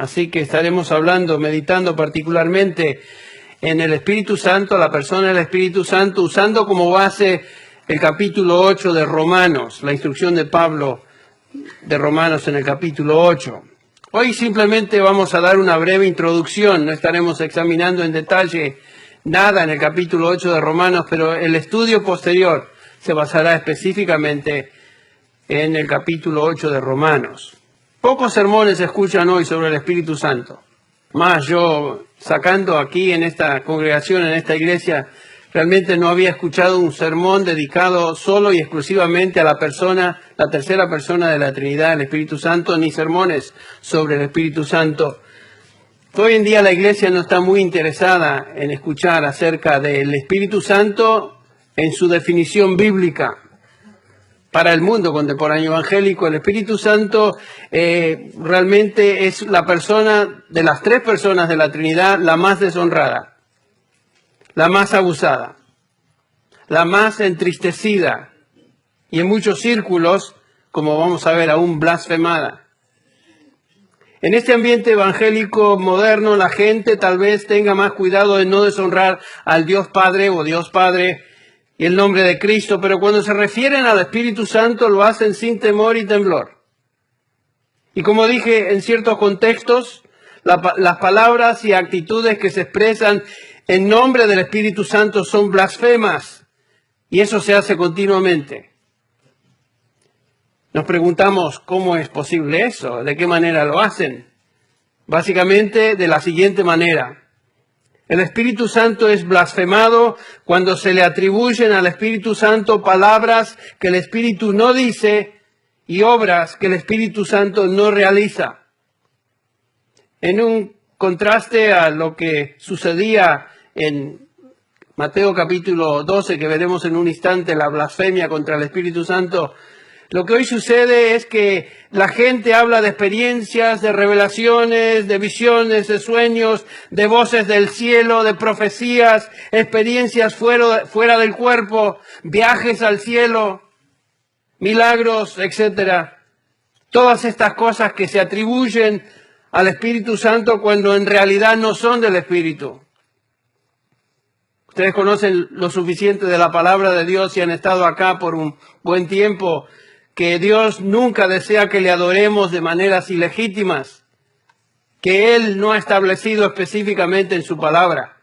Así que estaremos hablando, meditando particularmente en el Espíritu Santo, la persona del Espíritu Santo, usando como base el capítulo 8 de Romanos, la instrucción de Pablo de Romanos en el capítulo 8. Hoy simplemente vamos a dar una breve introducción, no estaremos examinando en detalle nada en el capítulo 8 de Romanos, pero el estudio posterior se basará específicamente en el capítulo 8 de Romanos. Pocos sermones se escuchan hoy sobre el Espíritu Santo. Más yo, sacando aquí en esta congregación, en esta iglesia, realmente no había escuchado un sermón dedicado solo y exclusivamente a la tercera persona de la Trinidad, el Espíritu Santo, ni sermones sobre el Espíritu Santo. Hoy en día la iglesia no está muy interesada en escuchar acerca del Espíritu Santo en su definición bíblica. Para el mundo contemporáneo evangélico, el Espíritu Santo realmente es la persona, de las tres personas de la Trinidad, la más deshonrada, la más abusada, la más entristecida y en muchos círculos, como vamos a ver, aún blasfemada. En este ambiente evangélico moderno, la gente tal vez tenga más cuidado de no deshonrar al Dios Padre o Dios Padre y el nombre de Cristo, pero cuando se refieren al Espíritu Santo lo hacen sin temor y temblor. Y como dije, en ciertos contextos, las palabras y actitudes que se expresan en nombre del Espíritu Santo son blasfemas, y eso se hace continuamente. Nos preguntamos, ¿cómo es posible eso? ¿De qué manera lo hacen? Básicamente, de la siguiente manera. El Espíritu Santo es blasfemado cuando se le atribuyen al Espíritu Santo palabras que el Espíritu no dice y obras que el Espíritu Santo no realiza. En un contraste a lo que sucedía en Mateo capítulo 12, que veremos en un instante, la blasfemia contra el Espíritu Santo, lo que hoy sucede es que la gente habla de experiencias, de revelaciones, de visiones, de sueños, de voces del cielo, de profecías, experiencias fuera del cuerpo, viajes al cielo, milagros, etc. Todas estas cosas que se atribuyen al Espíritu Santo cuando en realidad no son del Espíritu. Ustedes conocen lo suficiente de la palabra de Dios y han estado acá por un buen tiempo, que Dios nunca desea que le adoremos de maneras ilegítimas, que Él no ha establecido específicamente en su palabra.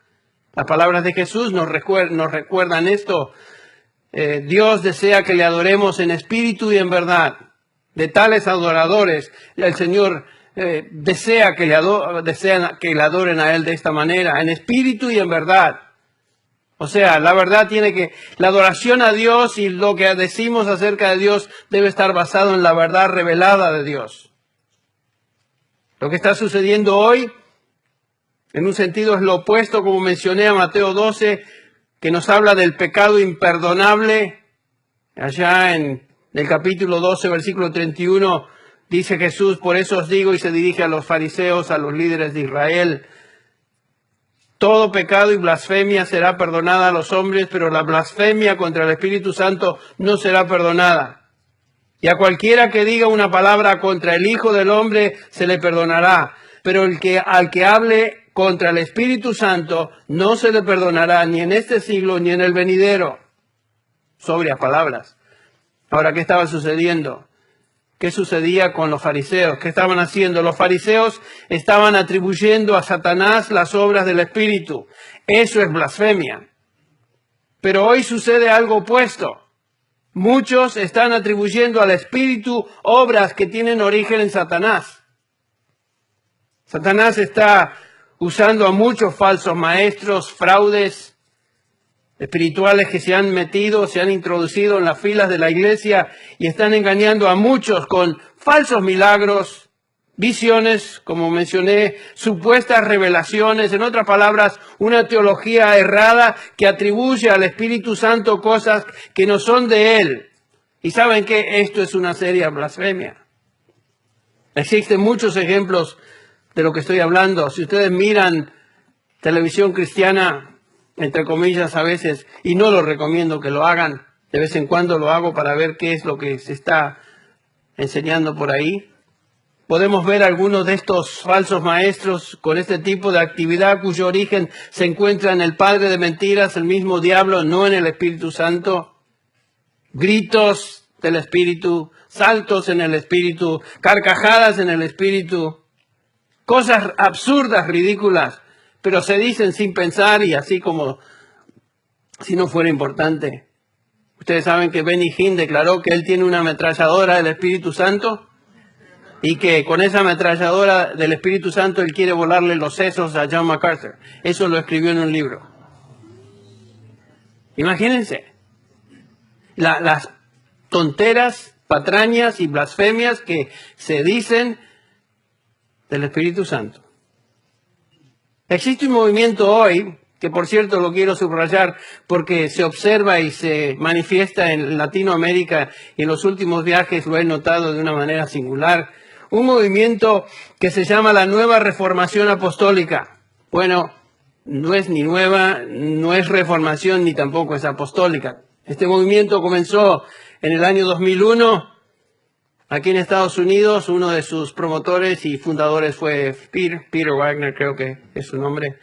Las palabras de Jesús nos recuerdan esto. Dios desea que le adoremos en espíritu y en verdad. De tales adoradores, el Señor desea que le adoren a Él de esta manera, en espíritu y en verdad. O sea, la adoración a Dios y lo que decimos acerca de Dios debe estar basado en la verdad revelada de Dios. Lo que está sucediendo hoy, en un sentido, es lo opuesto, como mencioné, a Mateo 12, que nos habla del pecado imperdonable. Allá en el capítulo 12, versículo 31, dice Jesús: por eso os digo, y se dirige a los fariseos, a los líderes de Israel, todo pecado y blasfemia será perdonada a los hombres, pero la blasfemia contra el Espíritu Santo no será perdonada. Y a cualquiera que diga una palabra contra el Hijo del Hombre se le perdonará, pero al que hable contra el Espíritu Santo no se le perdonará ni en este siglo ni en el venidero. Sobrias palabras. Ahora, ¿qué estaba sucediendo? ¿Qué sucedía con los fariseos? ¿Qué estaban haciendo? Los fariseos estaban atribuyendo a Satanás las obras del Espíritu. Eso es blasfemia. Pero hoy sucede algo opuesto. Muchos están atribuyendo al Espíritu obras que tienen origen en Satanás. Satanás está usando a muchos falsos maestros, fraudes espirituales que se han introducido en las filas de la iglesia y están engañando a muchos con falsos milagros, visiones, como mencioné, supuestas revelaciones, en otras palabras, una teología errada que atribuye al Espíritu Santo cosas que no son de Él. Y saben que esto es una seria blasfemia. Existen muchos ejemplos de lo que estoy hablando. Si ustedes miran televisión cristiana, entre comillas a veces, y no lo recomiendo que lo hagan, de vez en cuando lo hago para ver qué es lo que se está enseñando por ahí. podemos ver algunos de estos falsos maestros con este tipo de actividad cuyo origen se encuentra en el padre de mentiras, el mismo diablo, no en el Espíritu Santo. Gritos del Espíritu, saltos en el Espíritu, carcajadas en el Espíritu, cosas absurdas, ridículas, pero se dicen sin pensar y así como si no fuera importante. Ustedes saben que Benny Hinn declaró que él tiene una ametralladora del Espíritu Santo y que con esa ametralladora del Espíritu Santo él quiere volarle los sesos a John MacArthur. Eso lo escribió en un libro. Imagínense las tonteras, patrañas y blasfemias que se dicen del Espíritu Santo. Existe un movimiento hoy, que por cierto lo quiero subrayar porque se observa y se manifiesta en Latinoamérica y en los últimos viajes lo he notado de una manera singular, un movimiento que se llama la Nueva Reformación Apostólica. Bueno, no es ni nueva, no es reformación ni tampoco es apostólica. Este movimiento comenzó en el año 2001, aquí en Estados Unidos. Uno de sus promotores y fundadores fue Peter Wagner, creo que es su nombre,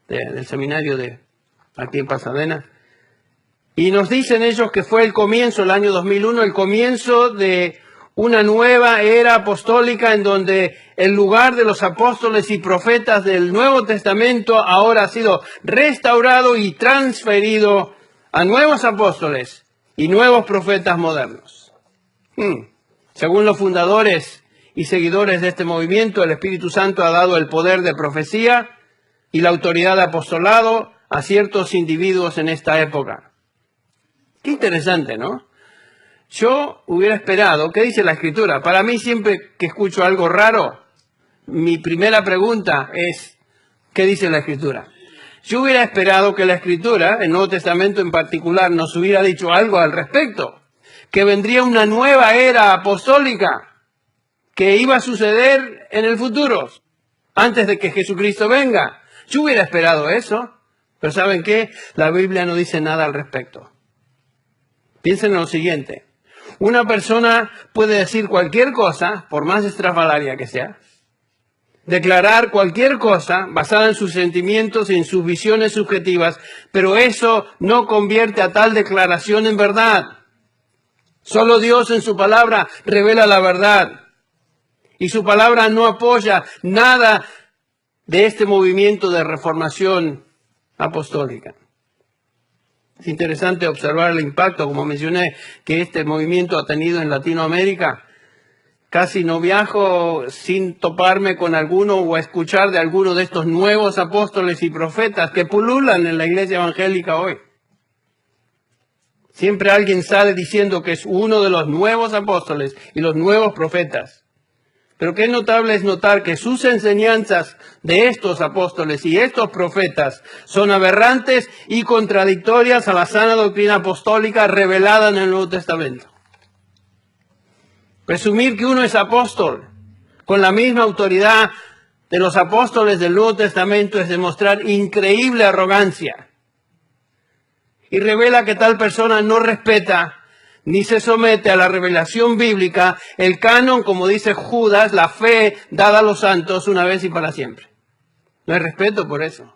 del seminario de aquí en Pasadena. Y nos dicen ellos que fue el comienzo, el año 2001, el comienzo de una nueva era apostólica en donde el lugar de los apóstoles y profetas del Nuevo Testamento ahora ha sido restaurado y transferido a nuevos apóstoles y nuevos profetas modernos. Según los fundadores y seguidores de este movimiento, el Espíritu Santo ha dado el poder de profecía y la autoridad de apostolado a ciertos individuos en esta época. Qué interesante, ¿no? Yo hubiera esperado, ¿qué dice la Escritura? Para mí siempre que escucho algo raro, mi primera pregunta es, ¿qué dice la Escritura? Yo hubiera esperado que la Escritura, el Nuevo Testamento en particular, nos hubiera dicho algo al respecto, que vendría una nueva era apostólica, que iba a suceder en el futuro, antes de que Jesucristo venga. Yo hubiera esperado eso, pero ¿saben qué? La Biblia no dice nada al respecto. Piensen en lo siguiente. Una persona puede decir cualquier cosa, por más estrafalaria que sea, declarar cualquier cosa basada en sus sentimientos y en sus visiones subjetivas, pero eso no convierte a tal declaración en verdad. Solo Dios en su palabra revela la verdad. Y su palabra no apoya nada de este movimiento de reformación apostólica. Es interesante observar el impacto, como mencioné, que este movimiento ha tenido en Latinoamérica. Casi no viajo sin toparme con alguno o escuchar de alguno de estos nuevos apóstoles y profetas que pululan en la iglesia evangélica hoy. Siempre alguien sale diciendo que es uno de los nuevos apóstoles y los nuevos profetas. Pero qué notable es notar que sus enseñanzas de estos apóstoles y estos profetas son aberrantes y contradictorias a la sana doctrina apostólica revelada en el Nuevo Testamento. Presumir que uno es apóstol con la misma autoridad de los apóstoles del Nuevo Testamento es demostrar increíble arrogancia. Y revela que tal persona no respeta ni se somete a la revelación bíblica, el canon, como dice Judas, la fe dada a los santos una vez y para siempre. No hay respeto por eso.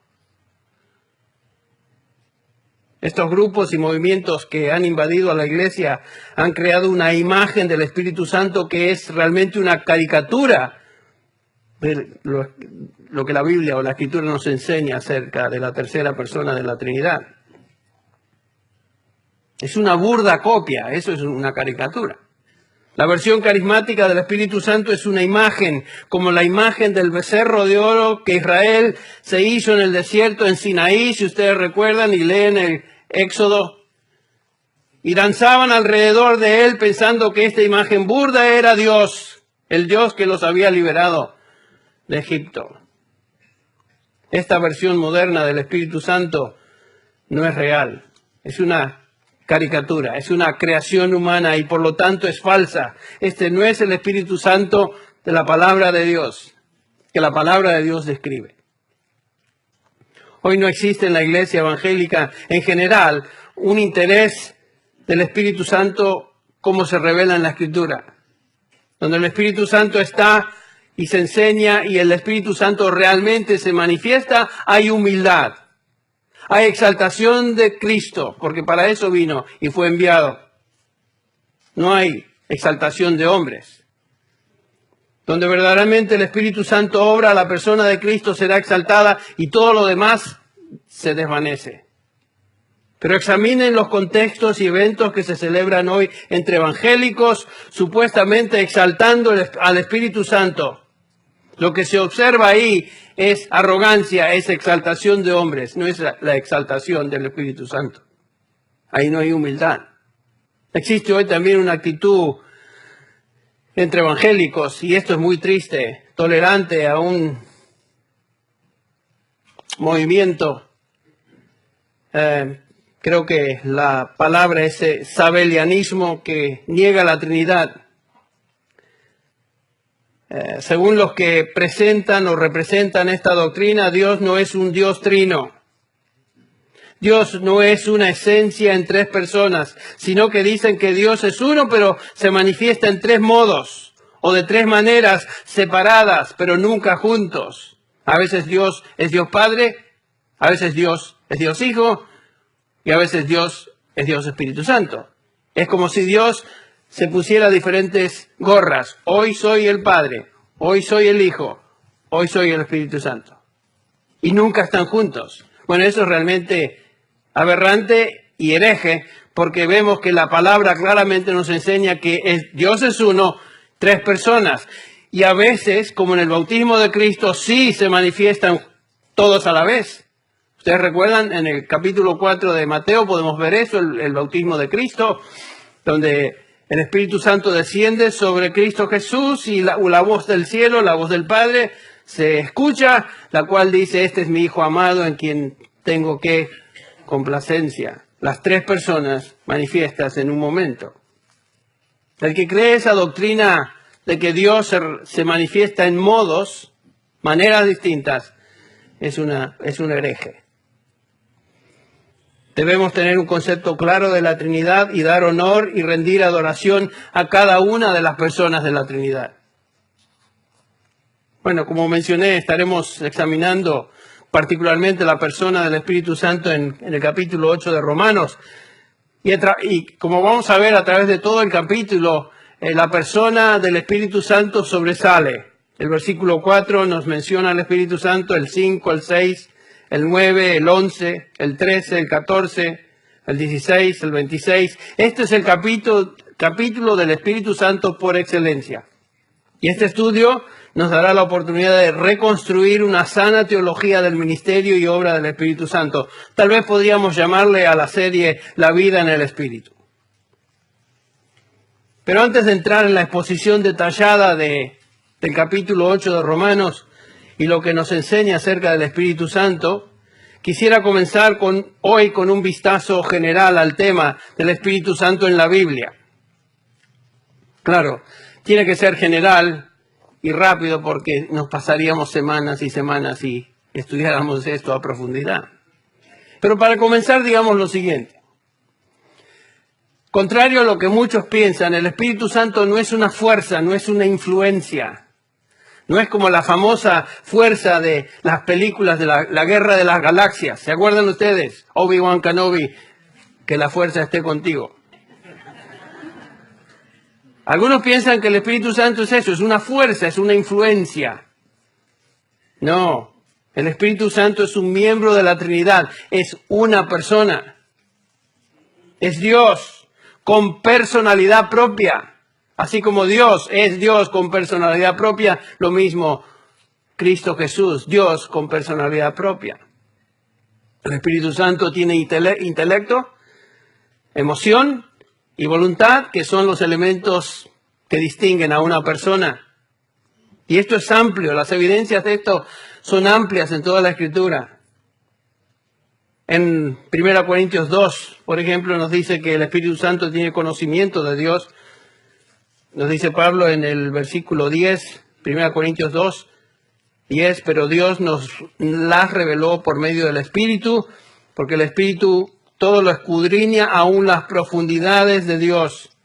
Estos grupos y movimientos que han invadido a la iglesia han creado una imagen del Espíritu Santo que es realmente una caricatura de lo que la Biblia o la Escritura nos enseña acerca de la tercera persona de la Trinidad. Es una burda copia, eso es una caricatura. La versión carismática del Espíritu Santo es una imagen, como la imagen del becerro de oro que Israel se hizo en el desierto en Sinaí, si ustedes recuerdan y leen el Éxodo. Y danzaban alrededor de él pensando que esta imagen burda era Dios, el Dios que los había liberado de Egipto. Esta versión moderna del Espíritu Santo no es real, es una caricatura, es una creación humana y por lo tanto es falsa. Este no es el Espíritu Santo de la palabra de Dios, que la palabra de Dios describe. Hoy no existe en la iglesia evangélica en general un interés del Espíritu Santo como se revela en la Escritura, donde el Espíritu Santo está y se enseña y el Espíritu Santo realmente se manifiesta, hay humildad. Hay exaltación de Cristo, porque para eso vino y fue enviado. No hay exaltación de hombres. Donde verdaderamente el Espíritu Santo obra, la persona de Cristo será exaltada y todo lo demás se desvanece. Pero examinen los contextos y eventos que se celebran hoy entre evangélicos, supuestamente exaltando al Espíritu Santo. Lo que se observa ahí es arrogancia, es exaltación de hombres, no es la exaltación del Espíritu Santo. Ahí no hay humildad. Existe hoy también una actitud entre evangélicos, y esto es muy triste, tolerante a un movimiento, creo que la palabra es sabelianismo, que niega la Trinidad. Según los que presentan o representan esta doctrina, Dios no es un Dios trino. Dios no es una esencia en tres personas, sino que dicen que Dios es uno, pero se manifiesta en tres modos o de tres maneras separadas, pero nunca juntos. A veces Dios es Dios Padre, a veces Dios es Dios Hijo y a veces Dios es Dios Espíritu Santo. Es como si Dios se pusiera diferentes gorras. Hoy soy el Padre, hoy soy el Hijo, hoy soy el Espíritu Santo. Y nunca están juntos. Bueno, eso es realmente aberrante y hereje, porque vemos que la palabra claramente nos enseña que Dios es uno, tres personas. Y a veces, como en el bautismo de Cristo, sí se manifiestan todos a la vez. Ustedes recuerdan, en el capítulo 4 de Mateo podemos ver eso, el bautismo de Cristo, donde el Espíritu Santo desciende sobre Cristo Jesús y la voz del cielo, la voz del Padre, se escucha, la cual dice, este es mi Hijo amado en quien tengo que complacencia. Las tres personas manifiestas en un momento. El que cree esa doctrina de que Dios se manifiesta en modos, maneras distintas, es un hereje. Debemos tener un concepto claro de la Trinidad y dar honor y rendir adoración a cada una de las personas de la Trinidad. Bueno, como mencioné, estaremos examinando particularmente la persona del Espíritu Santo en el capítulo 8 de Romanos. Y como vamos a ver a través de todo el capítulo, la persona del Espíritu Santo sobresale. El versículo 4 nos menciona al Espíritu Santo, el 5, el 6, el 9, el 11, el 13, el 14, el 16, el 26. Este es el capítulo del Espíritu Santo por excelencia. Y este estudio nos dará la oportunidad de reconstruir una sana teología del ministerio y obra del Espíritu Santo. Tal vez podríamos llamarle a la serie La vida en el Espíritu. Pero antes de entrar en la exposición detallada del capítulo 8 de Romanos y lo que nos enseña acerca del Espíritu Santo, quisiera comenzar hoy con un vistazo general al tema del Espíritu Santo en la Biblia. Claro, tiene que ser general y rápido porque nos pasaríamos semanas y semanas si estudiáramos esto a profundidad. Pero para comenzar, digamos lo siguiente. Contrario a lo que muchos piensan, el Espíritu Santo no es una fuerza, no es una influencia. No es como la famosa fuerza de las películas de la Guerra de las Galaxias. ¿Se acuerdan ustedes? Obi-Wan Kenobi, que la fuerza esté contigo. Algunos piensan que el Espíritu Santo es eso, es una fuerza, es una influencia. No, el Espíritu Santo es un miembro de la Trinidad, es una persona. Es Dios con personalidad propia. Así como Dios es Dios con personalidad propia, lo mismo Cristo Jesús, Dios con personalidad propia. El Espíritu Santo tiene intelecto, emoción y voluntad, que son los elementos que distinguen a una persona. Y esto es amplio, las evidencias de esto son amplias en toda la Escritura. En 1 Corintios 2, por ejemplo, nos dice que el Espíritu Santo tiene conocimiento de Dios. Nos dice Pablo en el versículo 10, 1 Corintios 2, 10, pero Dios nos las reveló por medio del Espíritu, porque el Espíritu todo lo escudriña, aún las profundidades de Dios.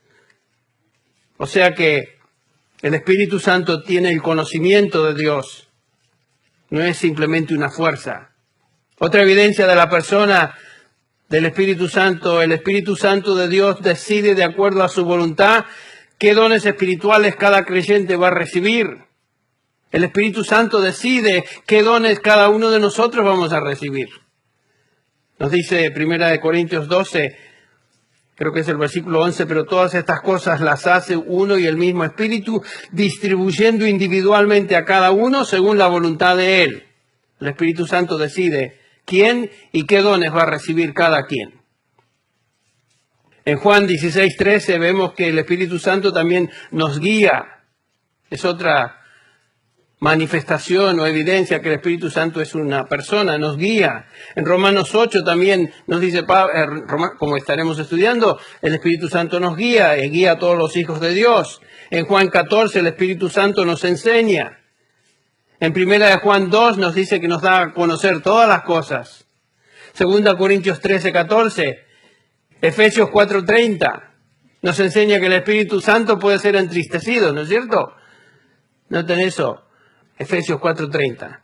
O sea que El Espíritu Santo tiene el conocimiento de Dios. No es simplemente una fuerza. Otra evidencia de la persona del Espíritu Santo: el Espíritu Santo de Dios decide de acuerdo a su voluntad qué dones espirituales cada creyente va a recibir. El Espíritu Santo decide qué dones cada uno de nosotros vamos a recibir. Nos dice 1 Corintios 12, creo que es el versículo 11, pero todas estas cosas las hace uno y el mismo Espíritu, distribuyendo individualmente a cada uno según la voluntad de Él. El Espíritu Santo decide quién y qué dones va a recibir cada quien. En Juan 16:13 vemos que el Espíritu Santo también nos guía. Es otra manifestación o evidencia que el Espíritu Santo es una persona, nos guía. En Romanos 8 también nos dice, como estaremos estudiando, el Espíritu Santo nos guía y guía a todos los hijos de Dios. En Juan 14 el Espíritu Santo nos enseña. En 1 Juan 2 nos dice que nos da a conocer todas las cosas. 2 Corintios 13:14, Efesios 4:30 nos enseña que el Espíritu Santo puede ser entristecido, ¿no es cierto? Noten eso. Efesios 4:30,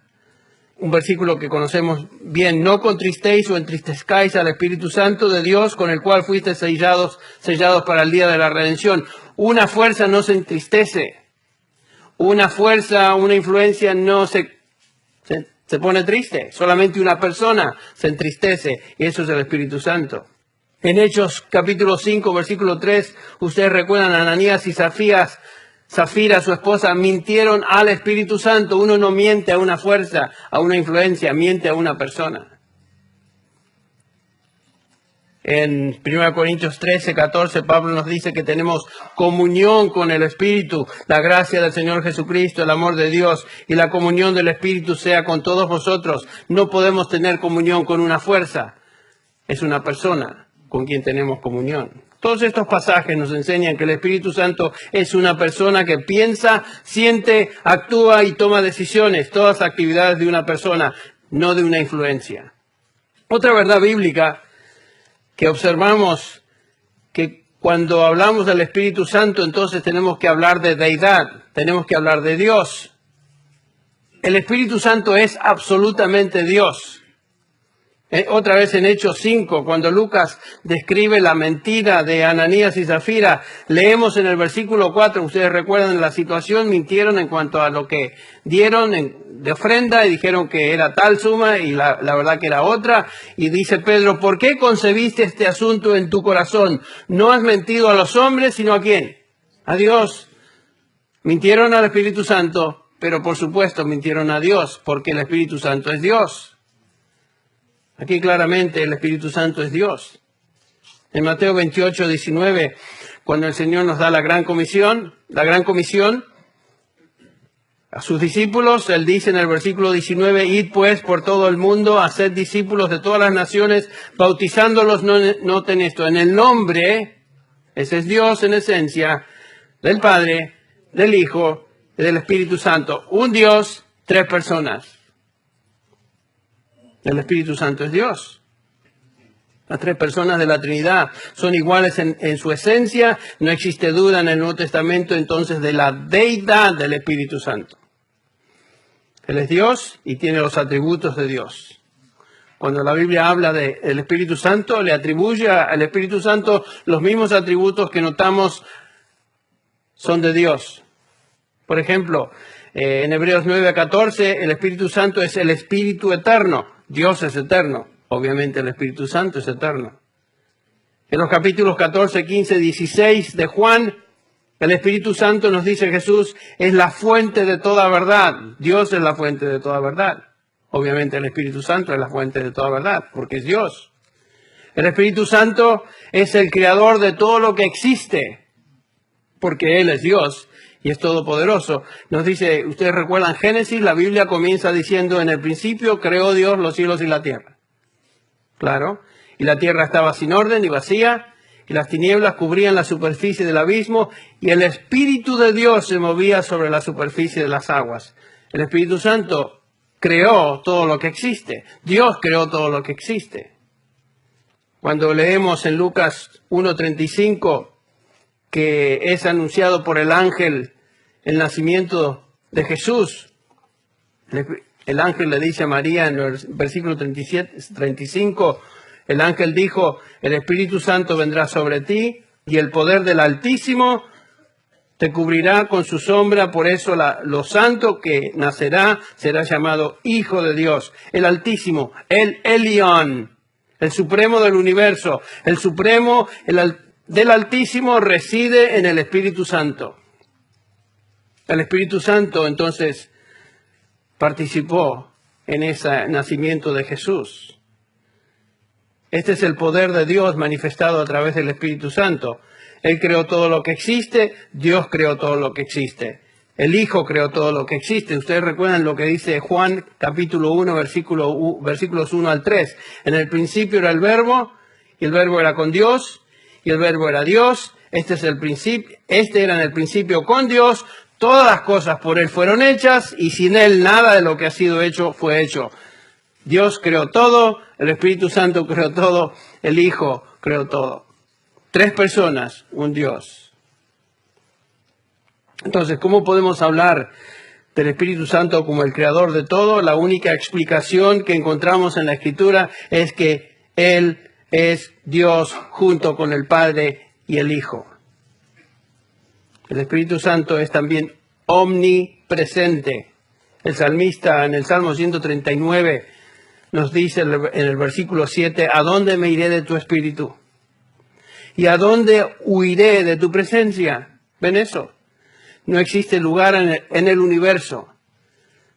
un versículo que conocemos bien. No contristéis o entristezcáis al Espíritu Santo de Dios, con el cual fuisteis sellados para el día de la redención. Una fuerza no se entristece. Una fuerza, una influencia no se pone triste. Solamente una persona se entristece, y eso es el Espíritu Santo. En Hechos capítulo 5, versículo 3, ustedes recuerdan a Ananías y Zafira, su esposa, mintieron al Espíritu Santo. Uno no miente a una fuerza, a una influencia, miente a una persona. En 1 Corintios 13:14, Pablo nos dice que tenemos comunión con el Espíritu. La gracia del Señor Jesucristo, el amor de Dios y la comunión del Espíritu sea con todos vosotros. No podemos tener comunión con una fuerza. Es una persona con quien tenemos comunión. Todos estos pasajes nos enseñan que el Espíritu Santo es una persona que piensa, siente, actúa y toma decisiones. Todas las actividades de una persona, no de una influencia. Otra verdad bíblica que observamos, que cuando hablamos del Espíritu Santo, entonces tenemos que hablar de deidad, tenemos que hablar de Dios. El Espíritu Santo es absolutamente Dios. Otra vez en Hechos 5, cuando Lucas describe la mentira de Ananías y Zafira, leemos en el versículo 4, ustedes recuerdan la situación, mintieron en cuanto a lo que dieron de ofrenda y dijeron que era tal suma y la verdad que era otra. Y dice Pedro, ¿por qué concebiste este asunto en tu corazón? No has mentido a los hombres, sino ¿a quién? A Dios. Mintieron al Espíritu Santo, pero por supuesto mintieron a Dios, porque el Espíritu Santo es Dios. Aquí claramente el Espíritu Santo es Dios. En Mateo 28:19, cuando el Señor nos da la gran comisión a sus discípulos, Él dice en el versículo 19, id pues por todo el mundo, haced discípulos de todas las naciones, bautizándolos, noten esto, en el nombre, ese es Dios en esencia, del Padre, del Hijo y del Espíritu Santo. Un Dios, tres personas. El Espíritu Santo es Dios. Las tres personas de la Trinidad son iguales en su esencia. No existe duda en el Nuevo Testamento entonces de la deidad del Espíritu Santo. Él es Dios y tiene los atributos de Dios. Cuando la Biblia habla del Espíritu Santo, le atribuye al Espíritu Santo los mismos atributos que notamos son de Dios. Por ejemplo, en Hebreos 9:14, el Espíritu Santo es el Espíritu eterno. Dios es eterno. Obviamente el Espíritu Santo es eterno. En los capítulos 14, 15, 16 de Juan, el Espíritu Santo, nos dice Jesús, es la fuente de toda verdad. Dios es la fuente de toda verdad. Obviamente el Espíritu Santo es la fuente de toda verdad, porque es Dios. El Espíritu Santo es el creador de todo lo que existe, porque Él es Dios y es todopoderoso. Nos dice, ustedes recuerdan Génesis, la Biblia comienza diciendo, en el principio creó Dios los cielos y la tierra. Claro, y la tierra estaba sin orden y vacía, y las tinieblas cubrían la superficie del abismo, y el Espíritu de Dios se movía sobre la superficie de las aguas. El Espíritu Santo creó todo lo que existe. Dios creó todo lo que existe. Cuando leemos en Lucas 1:35, que es anunciado por el ángel el nacimiento de Jesús. El ángel le dice a María en el versículo 35, el ángel dijo, el Espíritu Santo vendrá sobre ti y el poder del Altísimo te cubrirá con su sombra, por eso lo santo que nacerá será llamado Hijo de Dios. El Altísimo, el Elión, el Supremo del universo, el Supremo del Altísimo reside en el Espíritu Santo. El Espíritu Santo entonces participó en ese nacimiento de Jesús. Este es el poder de Dios manifestado a través del Espíritu Santo. Él creó todo lo que existe, Dios creó todo lo que existe. El Hijo creó todo lo que existe. Ustedes recuerdan lo que dice Juan capítulo 1, versículos 1 al 3. En el principio era el Verbo, y el Verbo era con Dios, y el Verbo era Dios. Este era en el principio con Dios. Todas las cosas por Él fueron hechas, y sin Él nada de lo que ha sido hecho fue hecho. Dios creó todo, el Espíritu Santo creó todo, el Hijo creó todo. 3 personas, un Dios. Entonces, ¿cómo podemos hablar del Espíritu Santo como el creador de todo? La única explicación que encontramos en la Escritura es que Él es Dios junto con el Padre y el Hijo. El Espíritu Santo es también omnipresente. El salmista en el Salmo 139 nos dice en el versículo 7, ¿a dónde me iré de tu Espíritu? ¿Y a dónde huiré de tu presencia? ¿Ven eso? No existe lugar en el universo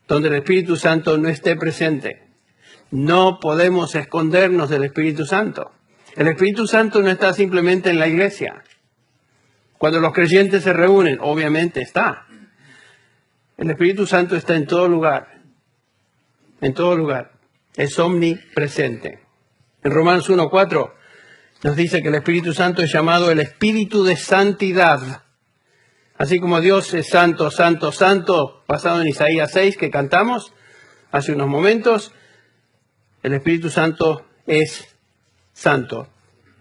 donde el Espíritu Santo no esté presente. No podemos escondernos del Espíritu Santo. El Espíritu Santo no está simplemente en la iglesia. Cuando los creyentes se reúnen, obviamente está. El Espíritu Santo está en todo lugar. En todo lugar. Es omnipresente. En Romanos 1:4 nos dice que el Espíritu Santo es llamado el Espíritu de Santidad. Así como Dios es santo, santo, santo, basado en Isaías 6 que cantamos hace unos momentos, el Espíritu Santo es santo.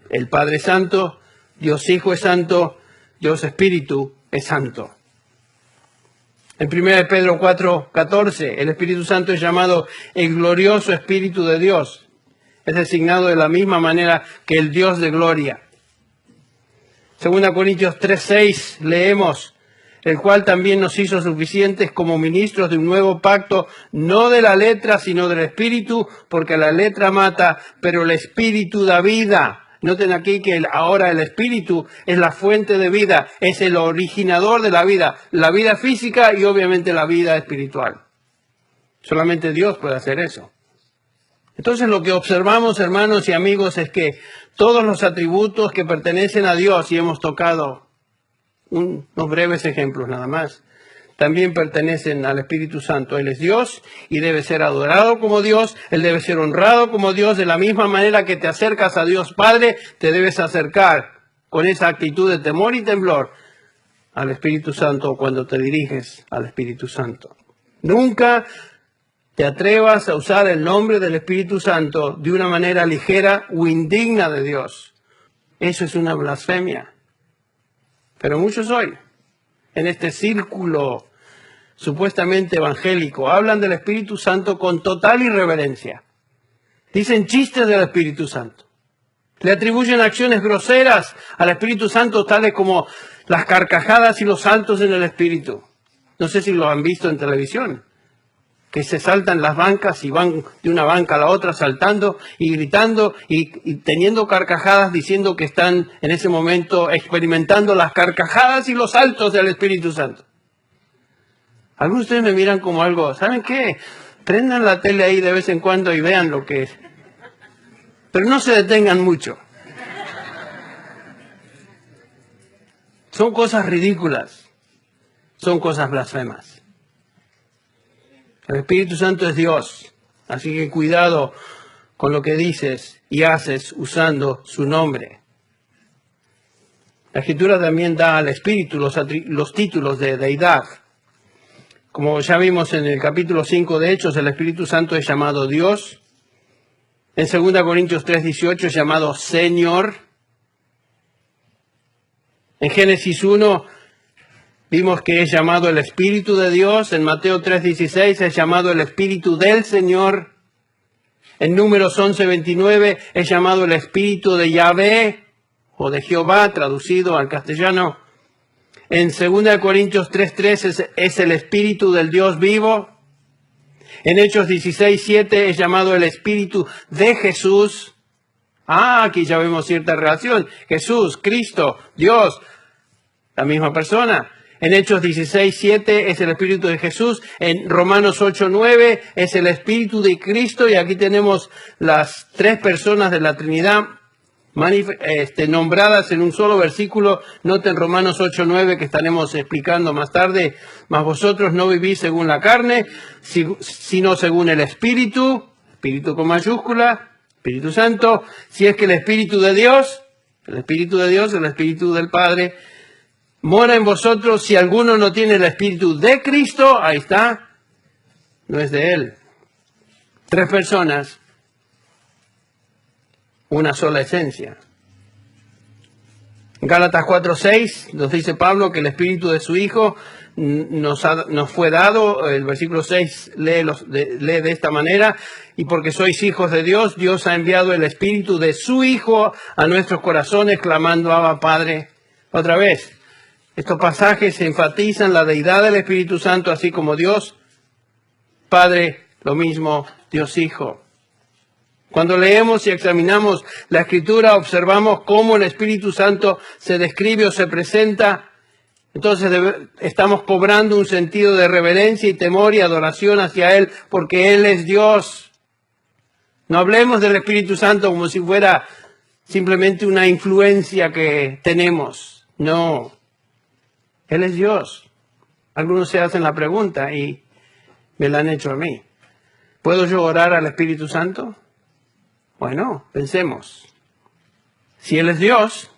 El Padre es santo, Dios Hijo es santo, Dios Espíritu es santo. En 1 Pedro 4:14, el Espíritu Santo es llamado el glorioso Espíritu de Dios. Es designado de la misma manera que el Dios de gloria. 2 Corintios 3:6 leemos, el cual también nos hizo suficientes como ministros de un nuevo pacto, no de la letra, sino del Espíritu, porque la letra mata, pero el Espíritu da vida. Noten aquí que ahora el Espíritu es la fuente de vida, es el originador de la vida física y obviamente la vida espiritual. Solamente Dios puede hacer eso. Entonces lo que observamos, hermanos y amigos, es que todos los atributos que pertenecen a Dios, y hemos tocado unos breves ejemplos nada más, también pertenecen al Espíritu Santo. Él es Dios y debe ser adorado como Dios, Él debe ser honrado como Dios, de la misma manera que te acercas a Dios Padre, te debes acercar con esa actitud de temor y temblor al Espíritu Santo cuando te diriges al Espíritu Santo. Nunca te atrevas a usar el nombre del Espíritu Santo de una manera ligera o indigna de Dios. Eso es una blasfemia. Pero muchos hoy, en este círculo supuestamente evangélico, hablan del Espíritu Santo con total irreverencia. Dicen chistes del Espíritu Santo. Le atribuyen acciones groseras al Espíritu Santo, tales como las carcajadas y los saltos en el Espíritu. No sé si lo han visto en televisión, que se saltan las bancas y van de una banca a la otra saltando y gritando y teniendo carcajadas, diciendo que están en ese momento experimentando las carcajadas y los saltos del Espíritu Santo. Algunos de ustedes me miran como algo, ¿saben qué? Prendan la tele ahí de vez en cuando y vean lo que es. Pero no se detengan mucho. Son cosas ridículas. Son cosas blasfemas. El Espíritu Santo es Dios, así que cuidado con lo que dices y haces usando su nombre. La Escritura también da al Espíritu los títulos de deidad. Como ya vimos en el capítulo 5 de Hechos, el Espíritu Santo es llamado Dios. En 2 Corintios 3:18 es llamado Señor. En Génesis 1 Vimos que es llamado el Espíritu de Dios. En Mateo 3:16 es llamado el Espíritu del Señor. En Números 11:29 es llamado el Espíritu de Yahvé o de Jehová, traducido al castellano. En 2 Corintios 3:3 es el Espíritu del Dios vivo. En Hechos 16:7 es llamado el Espíritu de Jesús. Aquí ya vemos cierta relación. Jesús, Cristo, Dios, la misma persona. En Hechos 16:7 es el Espíritu de Jesús. En Romanos 8:9 es el Espíritu de Cristo. Y aquí tenemos las tres personas de la Trinidad nombradas en un solo versículo. Noten Romanos 8:9 que estaremos explicando más tarde. Mas vosotros no vivís según la carne, sino según el Espíritu. Espíritu con mayúscula, Espíritu Santo. Si es que el Espíritu de Dios, el Espíritu del Padre, mora en vosotros. Si alguno no tiene el Espíritu de Cristo, ahí está, no es de Él. Tres personas, una sola esencia. En Gálatas 4:6 nos dice Pablo que el Espíritu de su Hijo nos fue dado. El versículo 6 lee de esta manera: y porque sois hijos de Dios, Dios ha enviado el Espíritu de su Hijo a nuestros corazones, clamando: Abba, Padre. Otra vez, estos pasajes enfatizan la deidad del Espíritu Santo, así como Dios Padre, lo mismo Dios Hijo. Cuando leemos y examinamos la Escritura, observamos cómo el Espíritu Santo se describe o se presenta. Entonces estamos cobrando un sentido de reverencia y temor y adoración hacia Él, porque Él es Dios. No hablemos del Espíritu Santo como si fuera simplemente una influencia que tenemos. No. Él es Dios. Algunos se hacen la pregunta y me la han hecho a mí. ¿Puedo yo orar al Espíritu Santo? Bueno, pensemos. Si Él es Dios,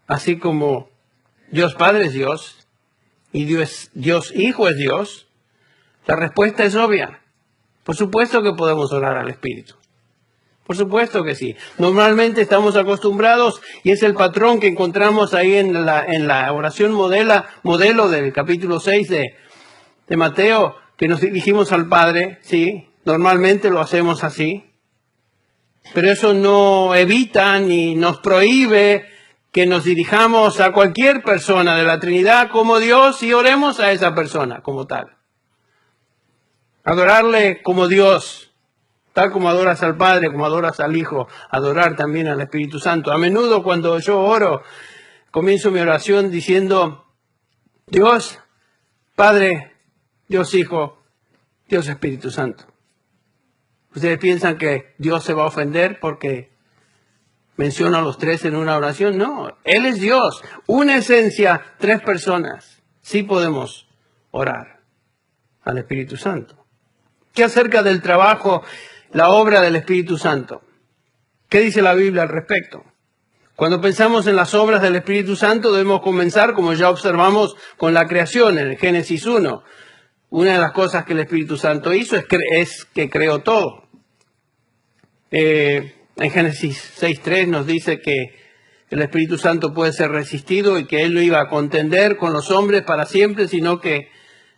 así como Dios Padre es Dios y Dios Hijo es Dios, la respuesta es obvia. Por supuesto que podemos orar al Espíritu. Por supuesto que sí. Normalmente estamos acostumbrados, y es el patrón que encontramos ahí en la oración modelo del capítulo 6 de Mateo, que nos dirigimos al Padre, sí, normalmente lo hacemos así. Pero eso no evita ni nos prohíbe que nos dirijamos a cualquier persona de la Trinidad como Dios y oremos a esa persona como tal. Adorarle como Dios, tal como adoras al Padre, como adoras al Hijo, adorar también al Espíritu Santo. A menudo cuando yo oro, comienzo mi oración diciendo: Dios, Padre, Dios Hijo, Dios Espíritu Santo. ¿Ustedes piensan que Dios se va a ofender porque menciono a los tres en una oración? No, Él es Dios, una esencia, tres personas. Sí podemos orar al Espíritu Santo. ¿Qué acerca del trabajo, la obra del Espíritu Santo? ¿Qué dice la Biblia al respecto? Cuando pensamos en las obras del Espíritu Santo, debemos comenzar, como ya observamos, con la creación, en el Génesis 1. Una de las cosas que el Espíritu Santo hizo es que creó todo. En Génesis 6:3 nos dice que el Espíritu Santo puede ser resistido y que Él no iba a contender con los hombres para siempre, sino que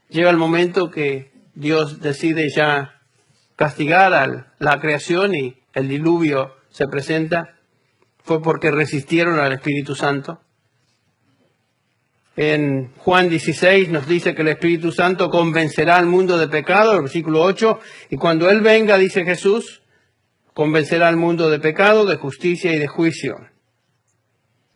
llega el momento que Dios decide ya castigar a la creación y el diluvio se presenta. Fue porque resistieron al Espíritu Santo. En Juan 16 nos dice que el Espíritu Santo convencerá al mundo de pecado, el versículo 8, y cuando Él venga, dice Jesús, convencerá al mundo de pecado, de justicia y de juicio.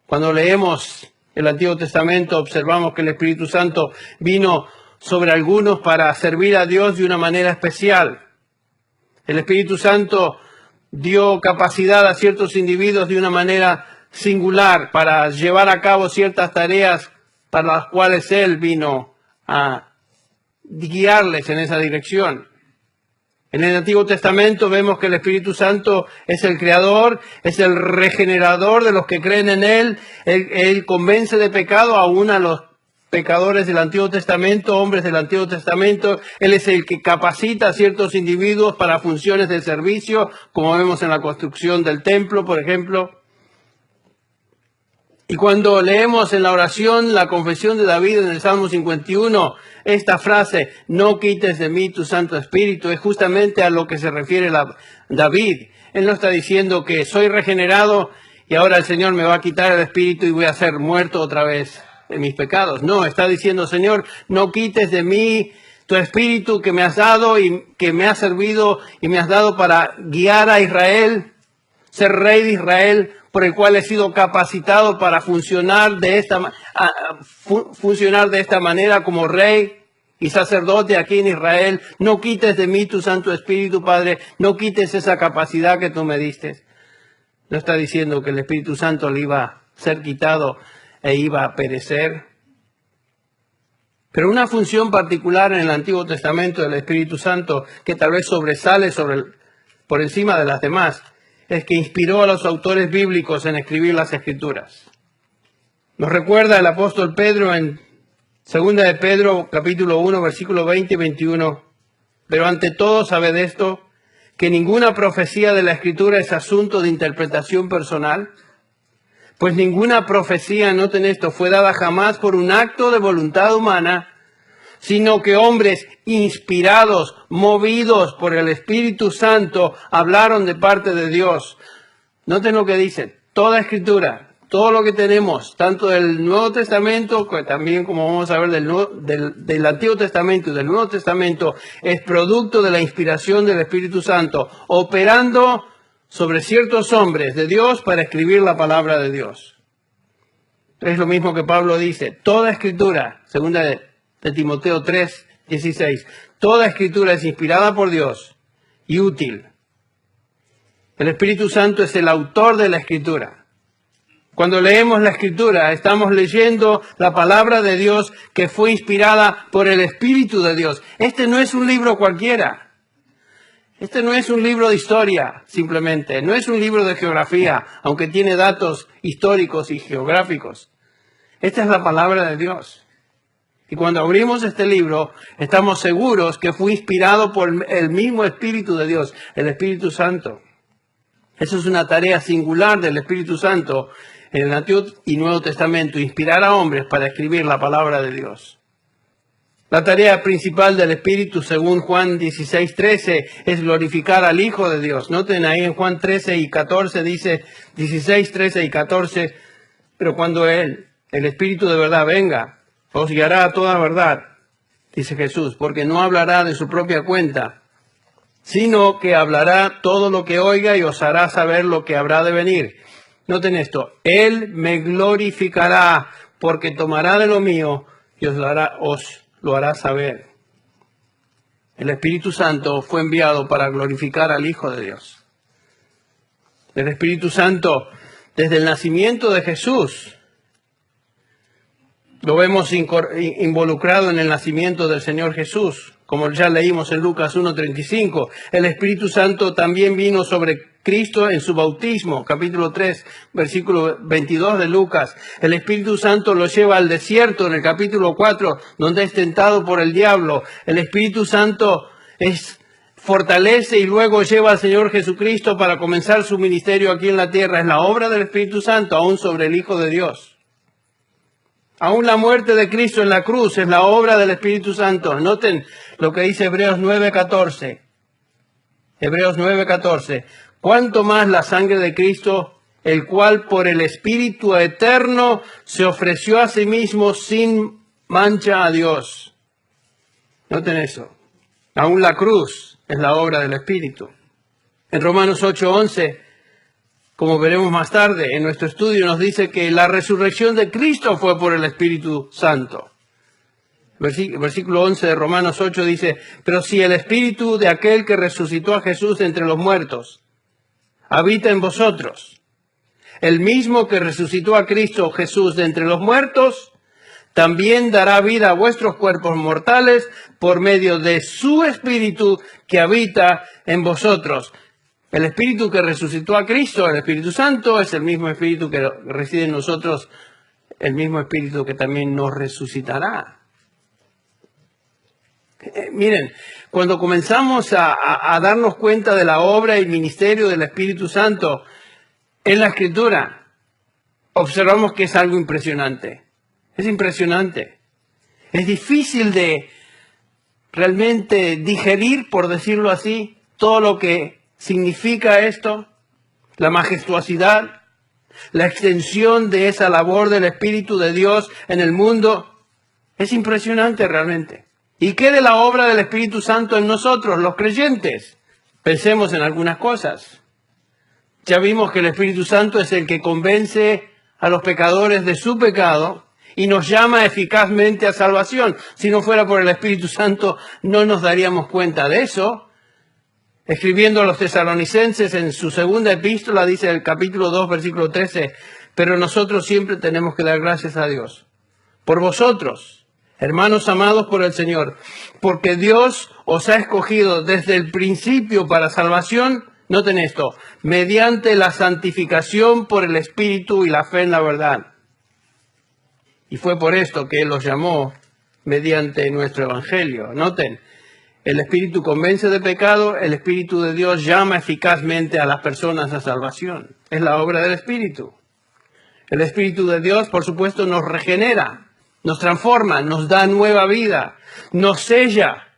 Cuando leemos el Antiguo Testamento, observamos que el Espíritu Santo vino sobre algunos para servir a Dios de una manera especial. El Espíritu Santo dio capacidad a ciertos individuos de una manera singular para llevar a cabo ciertas tareas para las cuales Él vino a guiarles en esa dirección. En el Antiguo Testamento vemos que el Espíritu Santo es el creador, es el regenerador de los que creen en Él. Él convence de pecado aún a los pecadores del Antiguo Testamento, hombres del Antiguo Testamento. Él es el que capacita a ciertos individuos para funciones de servicio, como vemos en la construcción del templo, por ejemplo. Y cuando leemos en la oración la confesión de David en el Salmo 51, esta frase, no quites de mí tu Santo Espíritu, es justamente a lo que se refiere David. Él no está diciendo que soy regenerado y ahora el Señor me va a quitar el Espíritu y voy a ser muerto otra vez de mis pecados. No, está diciendo, Señor, no quites de mí tu Espíritu que me has dado y que me ha servido y me has dado para guiar a Israel, ser rey de Israel, por el cual he sido capacitado para funcionar de esta manera como rey y sacerdote aquí en Israel. No quites de mí tu Santo Espíritu, Padre, no quites esa capacidad que tú me diste. No está diciendo que el Espíritu Santo le iba a ser quitado e iba a perecer. Pero una función particular en el Antiguo Testamento del Espíritu Santo, que tal vez sobresale por encima de las demás, es que inspiró a los autores bíblicos en escribir las Escrituras. Nos recuerda el apóstol Pedro en 2 de Pedro, capítulo 1, versículo 20 y 21. Pero ante todo sabed esto, que ninguna profecía de la Escritura es asunto de interpretación personal, pues ninguna profecía, noten esto, fue dada jamás por un acto de voluntad humana, sino que hombres inspirados, movidos por el Espíritu Santo, hablaron de parte de Dios. Noten lo que dice, toda Escritura, todo lo que tenemos, tanto del Nuevo Testamento, también como vamos a ver del Antiguo Testamento y del Nuevo Testamento, es producto de la inspiración del Espíritu Santo, operando sobre ciertos hombres de Dios para escribir la palabra de Dios. Es lo mismo que Pablo dice, toda Escritura, segunda de Timoteo 3, 16. Toda Escritura es inspirada por Dios y útil. El Espíritu Santo es el autor de la Escritura. Cuando leemos la Escritura, estamos leyendo la palabra de Dios que fue inspirada por el Espíritu de Dios. Este no es un libro cualquiera. Este no es un libro de historia, simplemente. No es un libro de geografía, aunque tiene datos históricos y geográficos. Esta es la palabra de Dios. Y cuando abrimos este libro, estamos seguros que fue inspirado por el mismo Espíritu de Dios, el Espíritu Santo. Eso es una tarea singular del Espíritu Santo en el Antiguo y Nuevo Testamento, inspirar a hombres para escribir la palabra de Dios. La tarea principal del Espíritu, según Juan 16:13, es glorificar al Hijo de Dios. Noten ahí en Juan 13 y 14, dice 16, 13 y 14, pero cuando el Espíritu de verdad venga, os guiará a toda verdad, dice Jesús, porque no hablará de su propia cuenta, sino que hablará todo lo que oiga y os hará saber lo que habrá de venir. Noten esto, Él me glorificará, porque tomará de lo mío y os lo hará saber. El Espíritu Santo fue enviado para glorificar al Hijo de Dios. El Espíritu Santo, desde el nacimiento de Jesús, lo vemos involucrado en el nacimiento del Señor Jesús, como ya leímos en Lucas 1:35. El Espíritu Santo también vino sobre Cristo en su bautismo, capítulo 3, versículo 22 de Lucas. El Espíritu Santo lo lleva al desierto en el capítulo 4, donde es tentado por el diablo. El Espíritu Santo fortalece y luego lleva al Señor Jesucristo para comenzar su ministerio aquí en la tierra. Es la obra del Espíritu Santo aún sobre el Hijo de Dios. Aún la muerte de Cristo en la cruz es la obra del Espíritu Santo. Noten lo que dice Hebreos 9:14. Hebreos 9:14. Cuanto más la sangre de Cristo, el cual por el Espíritu eterno se ofreció a sí mismo sin mancha a Dios. Noten eso. Aún la cruz es la obra del Espíritu. En Romanos 8:11, como veremos más tarde en nuestro estudio, nos dice que la resurrección de Cristo fue por el Espíritu Santo. Versículo 11 de Romanos 8 dice, pero si el Espíritu de aquel que resucitó a Jesús entre los muertos habita en vosotros, el mismo que resucitó a Cristo Jesús de entre los muertos, también dará vida a vuestros cuerpos mortales por medio de su Espíritu que habita en vosotros. El Espíritu que resucitó a Cristo, el Espíritu Santo, es el mismo Espíritu que reside en nosotros, el mismo Espíritu que también nos resucitará. Miren, cuando comenzamos a darnos cuenta de la obra y ministerio del Espíritu Santo en la Escritura, observamos que es algo impresionante. Es impresionante. Es difícil de realmente digerir, por decirlo así, todo lo que significa esto, la majestuosidad, la extensión de esa labor del Espíritu de Dios en el mundo. Es impresionante realmente. ¿Y qué de la obra del Espíritu Santo en nosotros, los creyentes? Pensemos en algunas cosas. Ya vimos que el Espíritu Santo es el que convence a los pecadores de su pecado y nos llama eficazmente a salvación. Si no fuera por el Espíritu Santo, no nos daríamos cuenta de eso. Escribiendo a los tesalonicenses en su segunda epístola, dice el capítulo 2, versículo 13, pero nosotros siempre tenemos que dar gracias a Dios por vosotros, hermanos amados por el Señor, porque Dios os ha escogido desde el principio para salvación, noten esto, mediante la santificación por el Espíritu y la fe en la verdad. Y fue por esto que Él los llamó mediante nuestro Evangelio. Noten, el Espíritu convence de pecado, el Espíritu de Dios llama eficazmente a las personas a salvación. Es la obra del Espíritu. El Espíritu de Dios, por supuesto, nos regenera, nos transforma, nos da nueva vida, nos sella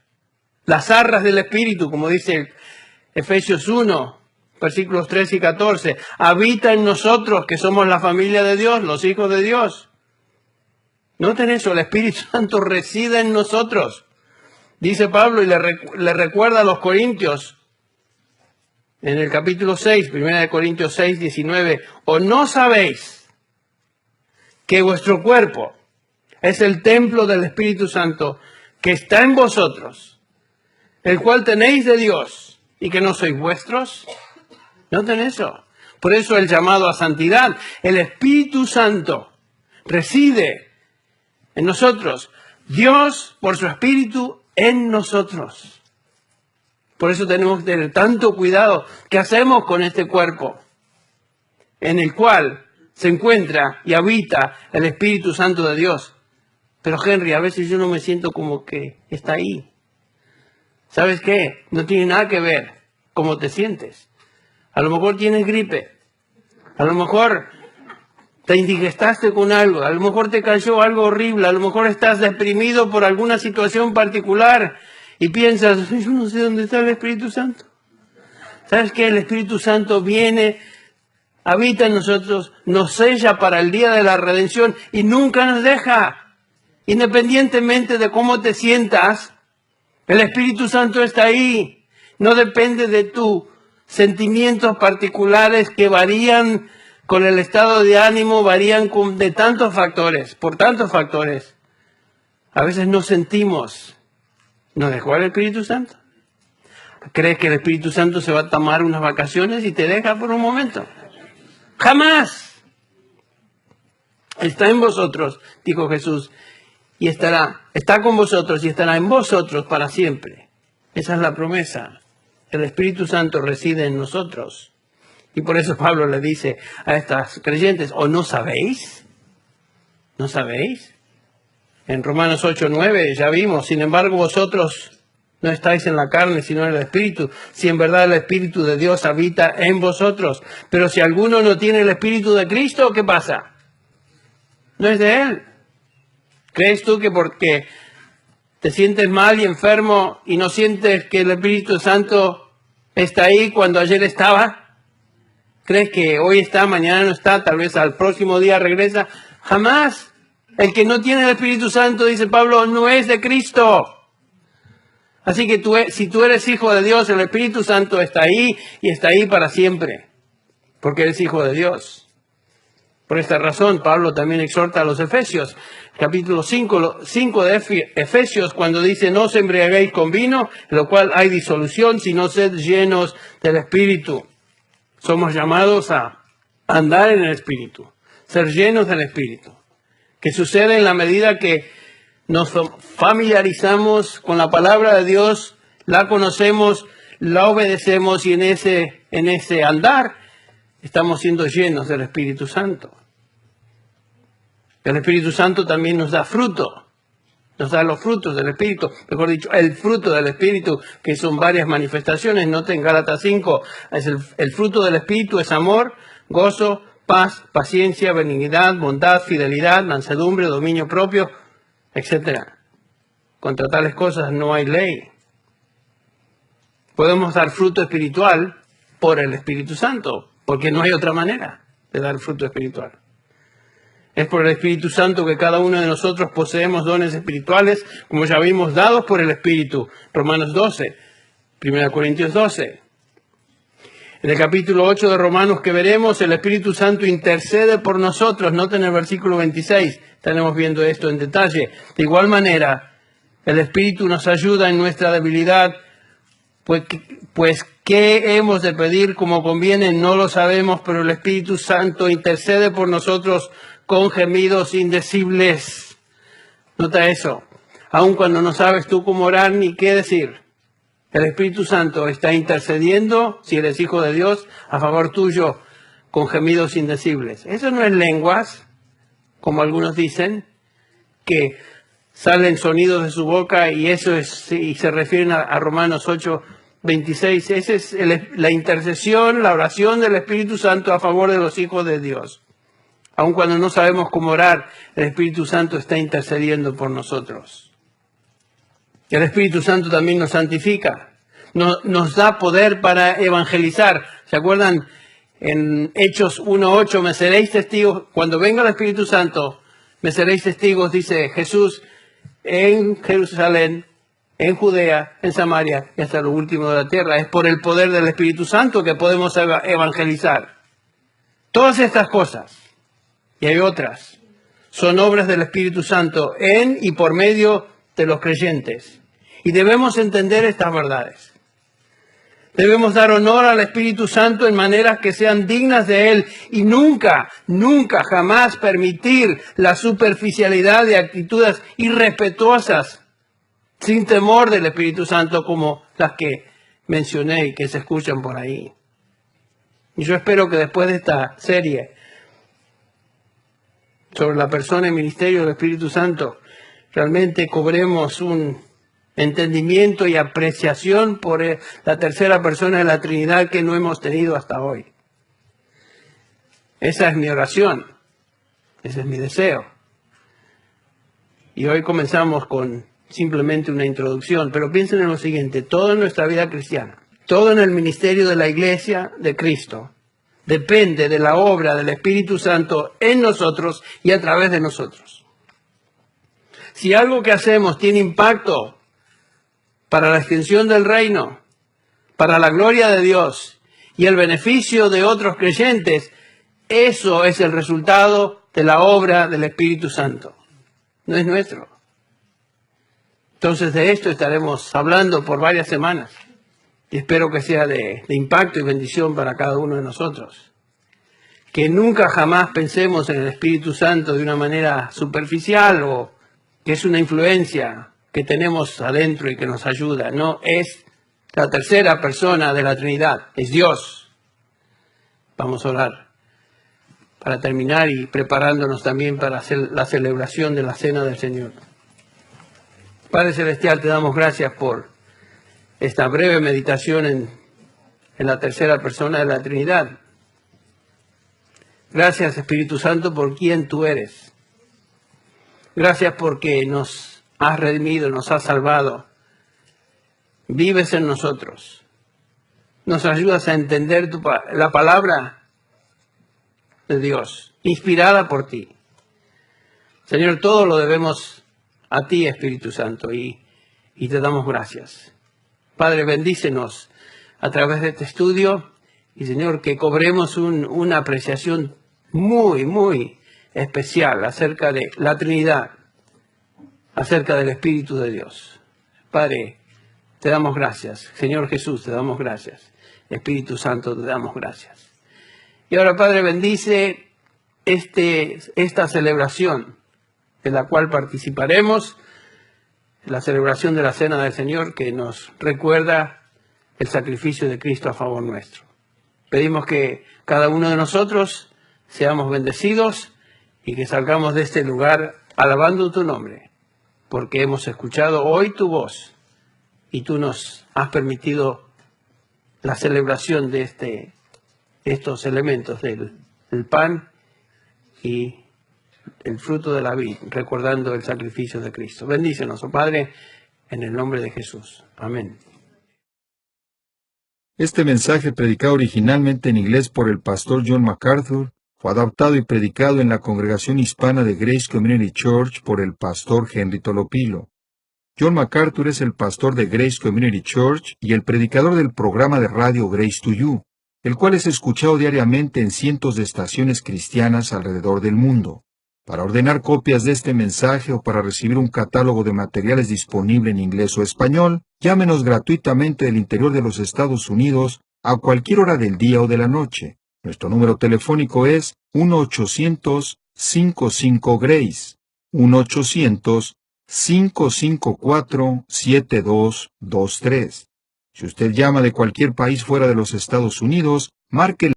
las arras del Espíritu, como dice Efesios 1, versículos 13 y 14. Habita en nosotros, que somos la familia de Dios, los hijos de Dios. Noten eso, el Espíritu Santo reside en nosotros. Dice Pablo y le recuerda a los corintios, en el capítulo 6, 1 Corintios 6, 19, ¿o no sabéis que vuestro cuerpo es el templo del Espíritu Santo que está en vosotros, el cual tenéis de Dios y que no sois vuestros? Noten eso. Por eso el llamado a santidad. El Espíritu Santo reside en nosotros. Dios, por su Espíritu, en nosotros. Por eso tenemos que tener tanto cuidado. ¿Qué hacemos con este cuerpo en el cual se encuentra y habita el Espíritu Santo de Dios? Pero Henry, a veces yo no me siento como que está ahí. ¿Sabes qué? No tiene nada que ver cómo te sientes. A lo mejor tienes gripe. A lo mejor te indigestaste con algo, a lo mejor te cayó algo horrible, a lo mejor estás deprimido por alguna situación particular y piensas, yo no sé dónde está el Espíritu Santo. ¿Sabes qué? El Espíritu Santo viene, habita en nosotros, nos sella para el día de la redención y nunca nos deja. Independientemente de cómo te sientas, el Espíritu Santo está ahí. No depende de tus sentimientos particulares que varían con el estado de ánimo, varían de tantos factores, por tantos factores. A veces no sentimos. ¿Nos dejó el Espíritu Santo? ¿Crees que el Espíritu Santo se va a tomar unas vacaciones y te deja por un momento? ¡Jamás! Está en vosotros, dijo Jesús, y está con vosotros y estará en vosotros para siempre. Esa es la promesa. El Espíritu Santo reside en nosotros. Y por eso Pablo le dice a estas creyentes, ¿o no sabéis? ¿No sabéis? En Romanos 8, 9 ya vimos, sin embargo vosotros no estáis en la carne, sino en el Espíritu, si en verdad el Espíritu de Dios habita en vosotros. Pero si alguno no tiene el Espíritu de Cristo, ¿qué pasa? No es de Él. ¿Crees tú que porque te sientes mal y enfermo y no sientes que el Espíritu Santo está ahí cuando ayer estaba? ¿Crees que hoy está, mañana no está, tal vez al próximo día regresa? Jamás. El que no tiene el Espíritu Santo, dice Pablo, no es de Cristo. Así que si tú eres hijo de Dios, el Espíritu Santo está ahí y está ahí para siempre, porque eres hijo de Dios. Por esta razón, Pablo también exhorta a los Efesios, capítulo 5 de Efesios, cuando dice, no os embriaguéis con vino, en lo cual hay disolución, sino sed llenos del Espíritu. Somos llamados a andar en el Espíritu, ser llenos del Espíritu. Que sucede en la medida que nos familiarizamos con la palabra de Dios, la conocemos, la obedecemos y en ese andar estamos siendo llenos del Espíritu Santo. El Espíritu Santo también nos da fruto, nos da los frutos del Espíritu, mejor dicho, el fruto del Espíritu, que son varias manifestaciones. Noten Gálatas 5, el fruto del Espíritu es amor, gozo, paz, paciencia, benignidad, bondad, fidelidad, mansedumbre, dominio propio, etc. Contra tales cosas no hay ley. Podemos dar fruto espiritual por el Espíritu Santo, porque no hay otra manera de dar fruto espiritual. Es por el Espíritu Santo que cada uno de nosotros poseemos dones espirituales, como ya vimos, dados por el Espíritu. Romanos 12, 1 Corintios 12. En el capítulo 8 de Romanos que veremos, el Espíritu Santo intercede por nosotros. Noten el versículo 26, estaremos viendo esto en detalle. De igual manera, el Espíritu nos ayuda en nuestra debilidad, pues ¿qué hemos de pedir como conviene? No lo sabemos, pero el Espíritu Santo intercede por nosotros con gemidos indecibles. Nota eso. Aun cuando no sabes tú cómo orar ni qué decir, el Espíritu Santo está intercediendo, si eres hijo de Dios, a favor tuyo con gemidos indecibles. Eso no es lenguas, como algunos dicen, que salen sonidos de su boca y eso es, y se refieren a Romanos 8, 26. Esa es la intercesión, la oración del Espíritu Santo a favor de los hijos de Dios. Aun cuando no sabemos cómo orar, el Espíritu Santo está intercediendo por nosotros. El Espíritu Santo también nos santifica, nos da poder para evangelizar. ¿Se acuerdan? En Hechos 1:8, me seréis testigos, cuando venga el Espíritu Santo, me seréis testigos, dice Jesús, en Jerusalén, en Judea, en Samaria y hasta lo último de la tierra. Es por el poder del Espíritu Santo que podemos evangelizar. Todas estas cosas, y hay otras, son obras del Espíritu Santo en y por medio de los creyentes. Y debemos entender estas verdades. Debemos dar honor al Espíritu Santo en maneras que sean dignas de Él y nunca, jamás permitir la superficialidad de actitudes irrespetuosas sin temor del Espíritu Santo como las que mencioné y que se escuchan por ahí. Y yo espero que después de esta serie sobre la persona y ministerio del Espíritu Santo, realmente cobremos un entendimiento y apreciación por la tercera persona de la Trinidad que no hemos tenido hasta hoy. Esa es mi oración, ese es mi deseo. Y hoy comenzamos con simplemente una introducción, pero piensen en lo siguiente: todo en nuestra vida cristiana, todo en el ministerio de la Iglesia de Cristo, depende de la obra del Espíritu Santo en nosotros y a través de nosotros. Si algo que hacemos tiene impacto para la extensión del reino, para la gloria de Dios y el beneficio de otros creyentes, eso es el resultado de la obra del Espíritu Santo. No es nuestro. Entonces de esto estaremos hablando por varias semanas. Y espero que sea de impacto y bendición para cada uno de nosotros. Que nunca jamás pensemos en el Espíritu Santo de una manera superficial o que es una influencia que tenemos adentro y que nos ayuda. No, es la tercera persona de la Trinidad, es Dios. Vamos a orar para terminar y preparándonos también para hacer la celebración de la Cena del Señor. Padre Celestial, te damos gracias por esta breve meditación en la tercera persona de la Trinidad. Gracias, Espíritu Santo, por quien tú eres. Gracias porque nos has redimido, nos has salvado. Vives en nosotros. Nos ayudas a entender la palabra de Dios, inspirada por ti. Señor, todo lo debemos a ti, Espíritu Santo, y te damos gracias. Padre, bendícenos a través de este estudio y, Señor, que cobremos una apreciación muy especial acerca de la Trinidad, acerca del Espíritu de Dios. Padre, te damos gracias. Señor Jesús, te damos gracias. Espíritu Santo, te damos gracias. Y ahora, Padre, bendice esta celebración de la cual participaremos, la celebración de la Cena del Señor, que nos recuerda el sacrificio de Cristo a favor nuestro. Pedimos que cada uno de nosotros seamos bendecidos y que salgamos de este lugar alabando tu nombre, porque hemos escuchado hoy tu voz y tú nos has permitido la celebración de estos elementos del el pan y el fruto de la vid, recordando el sacrificio de Cristo. Bendícenos, oh Padre, en el nombre de Jesús. Amén. Este mensaje, predicado originalmente en inglés por el pastor John MacArthur, fue adaptado y predicado en la congregación hispana de Grace Community Church por el pastor Henry Tolopilo. John MacArthur es el pastor de Grace Community Church y el predicador del programa de radio Grace to You, el cual es escuchado diariamente en cientos de estaciones cristianas alrededor del mundo. Para ordenar copias de este mensaje o para recibir un catálogo de materiales disponible en inglés o español, llámenos gratuitamente del interior de los Estados Unidos a cualquier hora del día o de la noche. Nuestro número telefónico es 1-800-55-GRACE, 1-800-554-7223. Si usted llama de cualquier país fuera de los Estados Unidos, marque